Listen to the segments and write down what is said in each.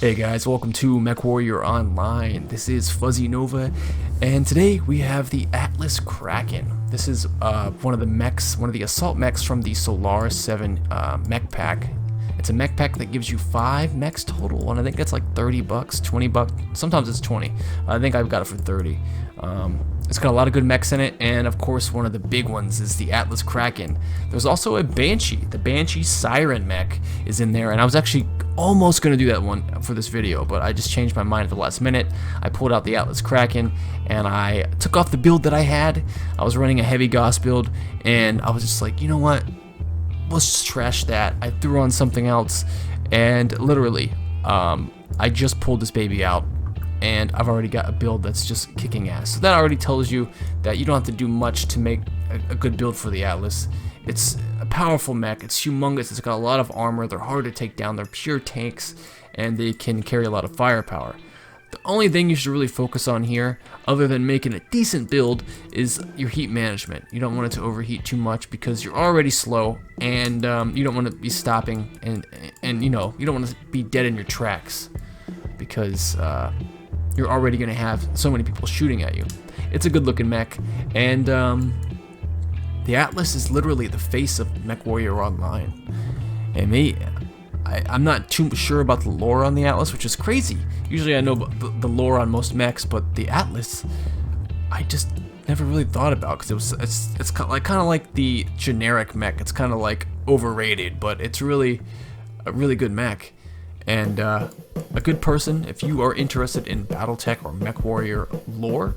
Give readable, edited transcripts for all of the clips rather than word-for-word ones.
Hey guys, welcome to Mechwarrior Online. This is Fuzzy Nova, and today we have the Atlas Kraken. This is one of the mechs, one of the assault mechs from the Solar 7 mech pack. It's a mech pack that gives you 5 mechs total, and I think that's like 30 bucks, 20 bucks, sometimes it's 20. I think I've got it for 30. It's got a lot of good mechs in it, and of course one of the big ones is the Atlas Kraken. There's also a Banshee. The Banshee Siren mech is in there, and I was actually almost going to do that one for this video, but I just changed my mind at the last minute. I pulled out the Atlas Kraken, and I took off the build that I had. I was running a heavy Gauss build, and I was just like, you know what? Let's just trash that. I threw on something else, and literally, I just pulled this baby out, and I've already got a build that's just kicking ass. So that already tells you that you don't have to do much to make a good build for the Atlas. It's a powerful mech, it's humongous, it's got a lot of armor, they're hard to take down, they're pure tanks, and they can carry a lot of firepower. The only thing you should really focus on here, other than making a decent build, is your heat management. You don't want it to overheat too much because you're already slow, and you don't want to be stopping, and you know, you don't want to be dead in your tracks because you're already going to have so many people shooting at you. It's a good looking mech, and the Atlas is literally the face of Mechwarrior Online. And I'm not too sure about the lore on the Atlas, which is crazy. Usually I know the lore on most mechs, but the Atlas, I just never really thought about, because it's kind of like the generic mech. It's kind of like overrated, but it's really a really good mech. And a good person, if you are interested in BattleTech or Mechwarrior lore,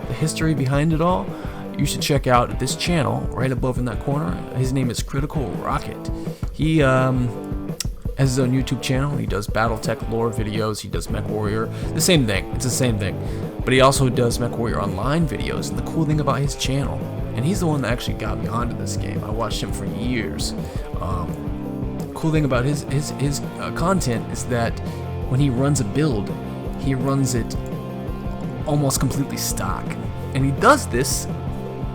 the history behind it all, you should check out this channel right above in that corner. His name is Critical Rocket. He has his own YouTube channel. He does BattleTech lore videos. He does Mechwarrior. The same thing. It's the same thing. But he also does Mechwarrior Online videos. And the cool thing about his channel, and he's the one that actually got me onto this game. I watched him for years. Cool thing about his content is that when he runs a build, he runs it almost completely stock. And he does this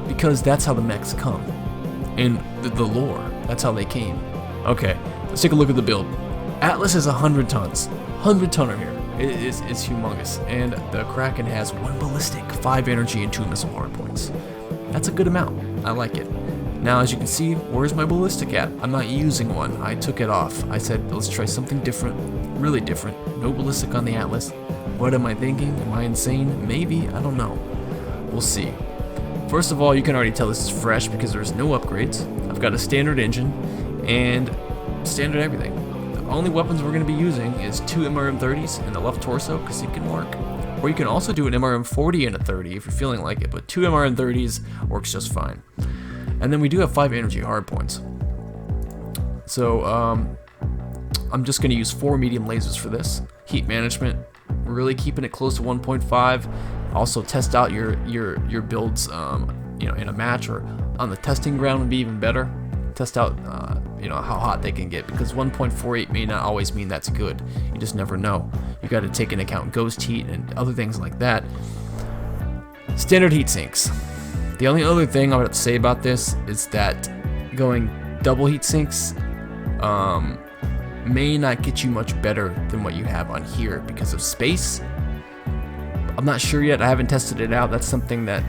because that's how the mechs come. In the lore, that's how they came. Okay, let's take a look at the build. Atlas is 100 tons. 100 tonner here. It's humongous. And the Kraken has 1 ballistic, 5 energy, and 2 missile hard points. That's a good amount. I like it. Now, as you can see, where's my ballistic at? I'm not using one. I took it off. I said, let's try something different. Really different. No ballistic on the Atlas. What am I thinking? Am I insane? Maybe. I don't know. We'll see. First of all, you can already tell this is fresh because there's no upgrades. I've got a standard engine and standard everything. The only weapons we're going to be using is 2 MRM 30s in the left torso because it can work. Or you can also do an MRM 40 and a 30 if you're feeling like it, but 2 MRM 30s works just fine. And then we do have 5 energy hard points. So I'm just going to use 4 medium lasers for this. Heat management, really keeping it close to 1.5. Also test out your builds, you know, in a match or on the testing ground would be even better. Test out, you know, how hot they can get, because 1.48 may not always mean that's good. You just never know. You got to take into account ghost heat and other things like that. Standard heat sinks. The only other thing I would have to say about this is that going double heat sinks may not get you much better than what you have on here because of space. I'm not sure yet. I haven't tested it out. That's something that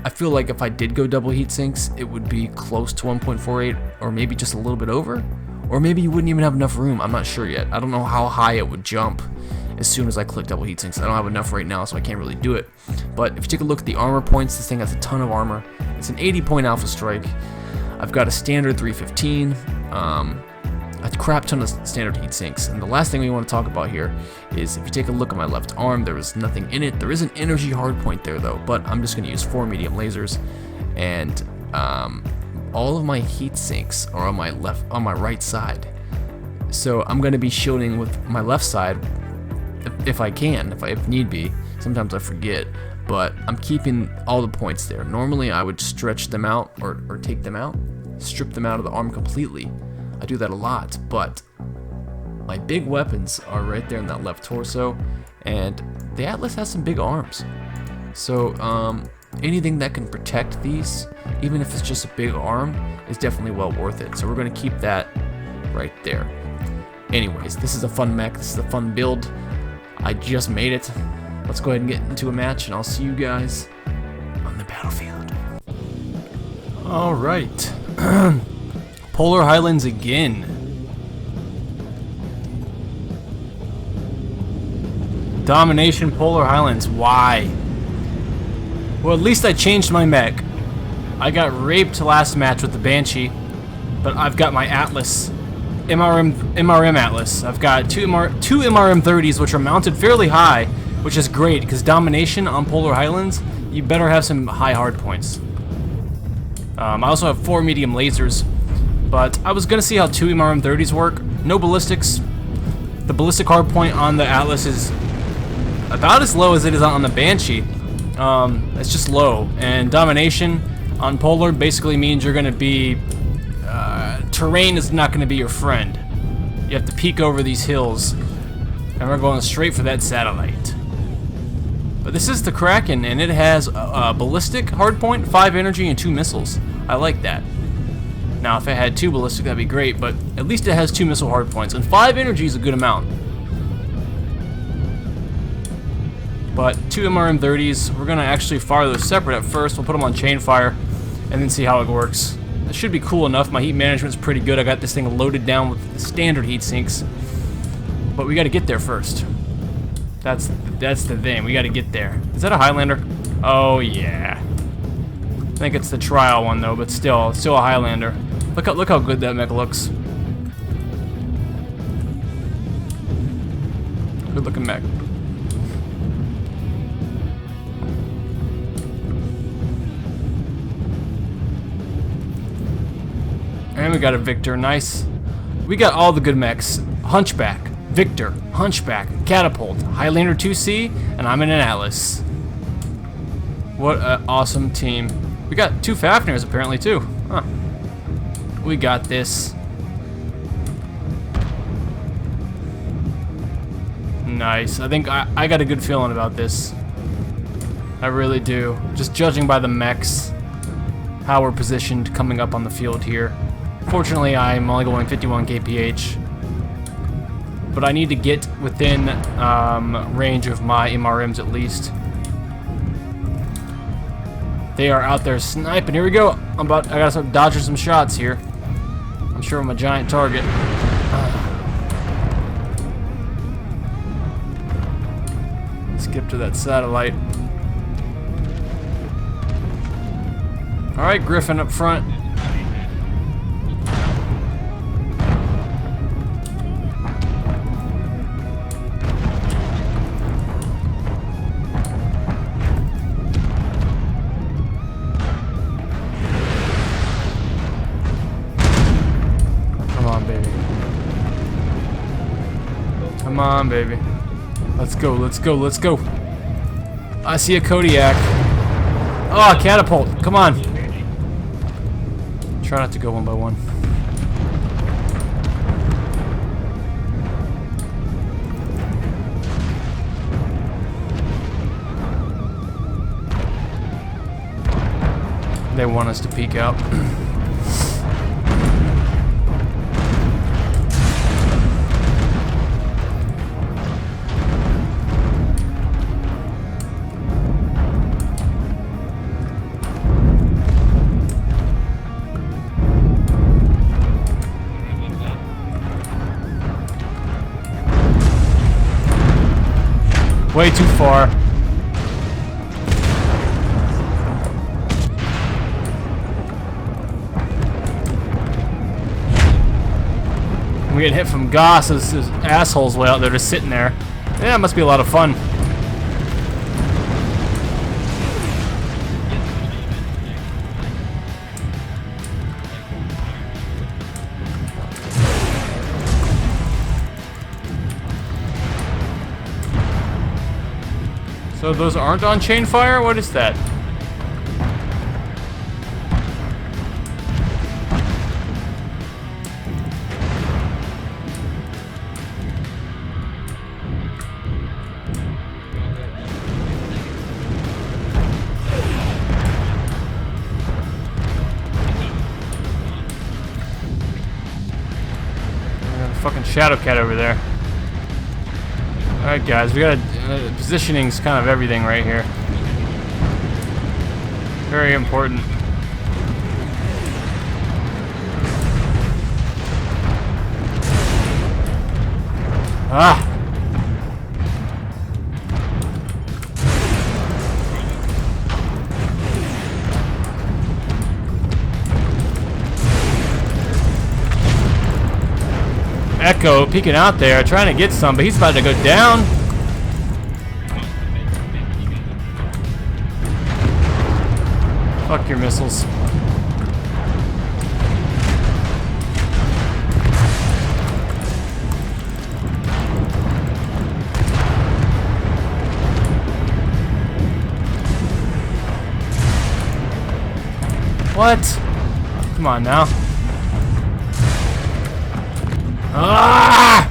I feel like if I did go double heat sinks, it would be close to 1.48 or maybe just a little bit over. Or maybe you wouldn't even have enough room. I'm not sure yet. I don't know how high it would jump as soon as I click double heat sinks. I don't have enough right now, so I can't really do it. But if you take a look at the armor points, this thing has a ton of armor. It's an 80-point alpha strike. I've got a standard 315, a crap ton of standard heat sinks. And the last thing we want to talk about here is if you take a look at my left arm, there is nothing in it. There is an energy hard point there though, but I'm just going to use 4 medium lasers, and all of my heat sinks are on my right side. So I'm going to be shielding with my left side if I can, if need be. Sometimes I forget, but I'm keeping all the points there. Normally I would stretch them out or take them out, strip them out of the arm completely. I do that a lot, but my big weapons are right there in that left torso, and the Atlas has some big arms. So anything that can protect these, even if it's just a big arm, is definitely well worth it. So we're going to keep that right there. anyways, this is a fun mech. This is a fun build. I just made it. Let's go ahead and get into a match, and I'll see you guys on the battlefield. All right. Polar Highlands again. Domination Polar Highlands. Why? Well, at least I changed my mech. I got raped last match with the Banshee, but I've got my Atlas. MRM Atlas. I've got two MRM 30s, which are mounted fairly high, which is great, because Domination on Polar Highlands, you better have some high hard points. I also have 4 medium lasers, but I was going to see how 2 MRM 30s work. No ballistics. The ballistic hard point on the Atlas is about as low as it is on the Banshee. It's just low, and Domination on Polar basically means you're going to be... terrain is not going to be your friend. You have to peek over these hills, and we're going straight for that satellite. But this is the Kraken, and it has a ballistic hardpoint, 5 energy, and 2 missiles. I like that. Now, if it had 2 ballistic, that'd be great, but at least it has 2 missile hardpoints, and 5 energy is a good amount. But 2 MRM 30s, we're going to actually fire those separate at first. We'll put them on chain fire, and then see how it works. It should be cool enough. My heat management's pretty good. I got this thing loaded down with the standard heat sinks. But we got to get there first. That's the thing. We got to get there. Is that a Highlander? Oh yeah. I think it's the trial one though, but still a Highlander. Look how good that mech looks. Good looking mech. And we got a Victor, nice. We got all the good mechs. Hunchback, Victor, Hunchback, Catapult, Highlander 2C, and I'm in an Atlas. What an awesome team. We got 2 Fafnirs apparently too. Huh. We got this. Nice. I think I got a good feeling about this. I really do. Just judging by the mechs, how we're positioned coming up on the field here. Fortunately, I'm only going 51 kph, but I need to get within range of my MRMs at least. They are out there sniping. Here we go. I gotta start dodging some shots here. I'm sure I'm a giant target. Skip to that satellite. All right, Griffin up front. Come on, baby. Let's go, let's go, let's go. I see a Kodiak. Oh, catapult. Come on. Try not to go one by one. They want us to peek out. Way too far. We get hit from Goss, his assholes way out there just sitting there. Yeah, it must be a lot of fun. So those aren't on chain fire? What is that? fucking Shadow Cat over there. Alright guys, we got positioning's kind of everything right here. Very important. Ah! Echo peeking out there, trying to get some, but he's about to go down. Fuck your missiles. What? Come on now. Ah!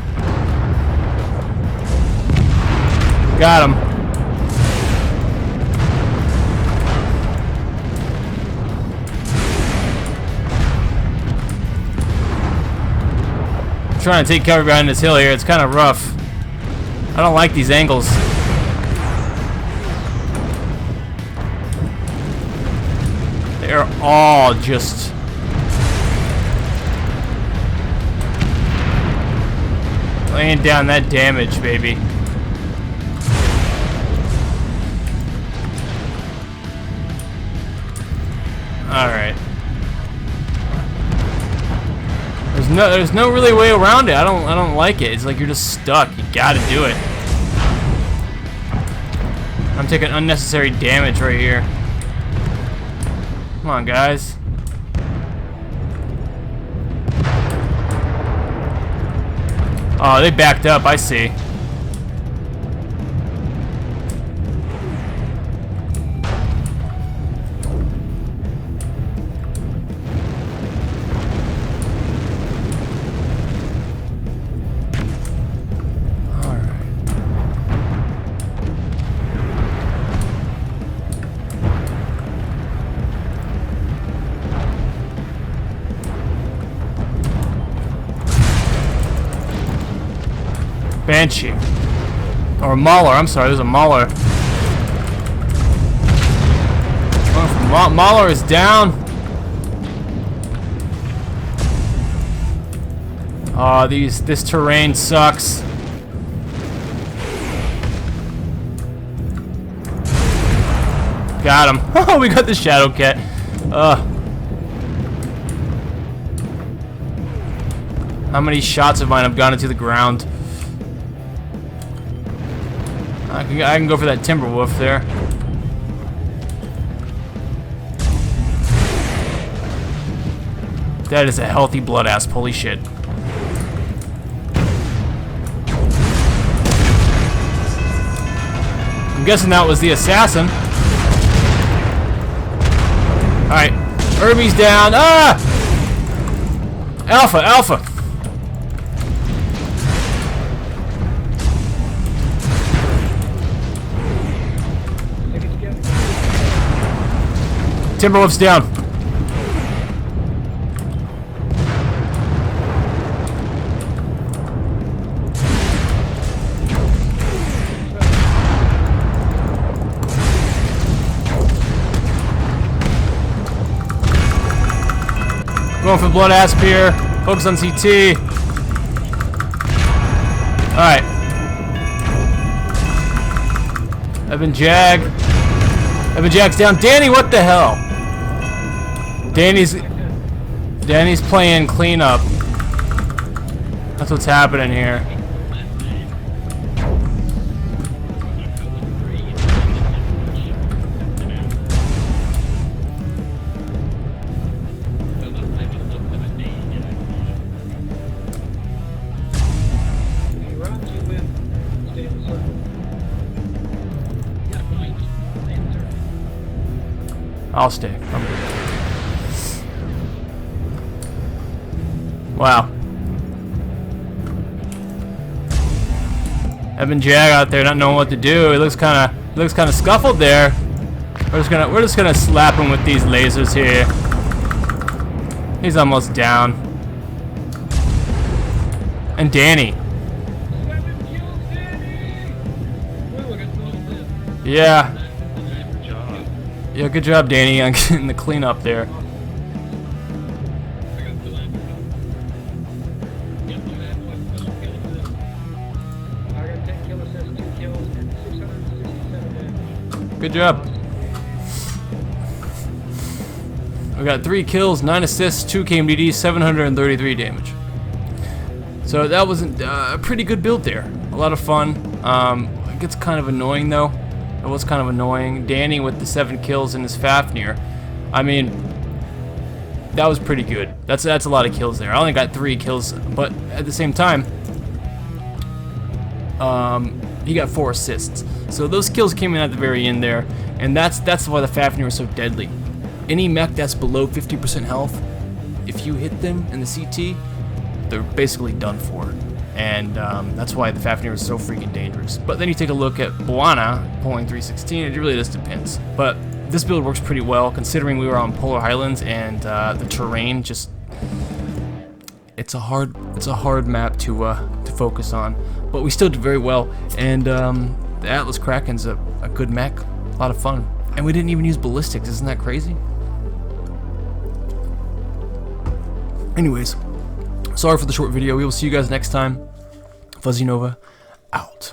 Got him. I'm trying to take cover behind this hill here. It's kind of rough. I don't like these angles. They're all just... laying down that damage, baby. Alright. There's no really way around it. I don't like it. It's like you're just stuck. You gotta do it. I'm taking unnecessary damage right here. Come on, guys. Oh, they backed up, I see. Banshee. Or Mauler, I'm sorry, there's a Mauler. Mauler is down. Oh, this terrain sucks. Got him. Oh, we got the Shadow Cat. How many shots of mine have gone into the ground? I can go for that Timberwolf there. That is a healthy blood asp. Holy shit. I'm guessing that was the assassin. Alright. Irby's down. Ah! Alpha, Alpha. Timberwolf's down. Going for blood asp here. Focus on CT. Alright. Evan Jag's down. Danny, what the hell? Danny's playing cleanup. That's what's happening here. I'll stay. I'm good. Wow. Evan Jag out there not knowing what to do. It looks kind of scuffled there. We're just gonna slap him with these lasers here. He's almost down. And Danny. 7 kills, Danny! Ooh, I got 12 assists. Yeah. Good job. Yeah, good job, Danny, on getting the cleanup there. I got 2 assists. Yep, I had 12 kill assists. I got 10 kill assists, 2 kills, and 667 damage. Good job. We got 3 kills, 9 assists, 2 KMDD, 733 damage. So that wasn't a pretty good build there. A lot of fun. It gets kind of annoying though. It was kind of annoying. Danny with the 7 kills in his Fafnir. I mean, that was pretty good. That's a lot of kills there. I only got 3 kills, but at the same time, he got 4 assists. So those kills came in at the very end there, and that's why the Fafnir was so deadly. Any mech that's below 50% health, if you hit them in the CT, they're basically done for. And that's why the Fafnir is so freaking dangerous. But then you take a look at Buana pulling 316, it really just depends. But this build works pretty well considering we were on Polar Highlands and the terrain just, it's a hard map to focus on. But we still did very well, and the Atlas Kraken's a good mech, a lot of fun. And we didn't even use ballistics, isn't that crazy? Anyways, sorry for the short video. We will see you guys next time. Fuzzy Nova, out.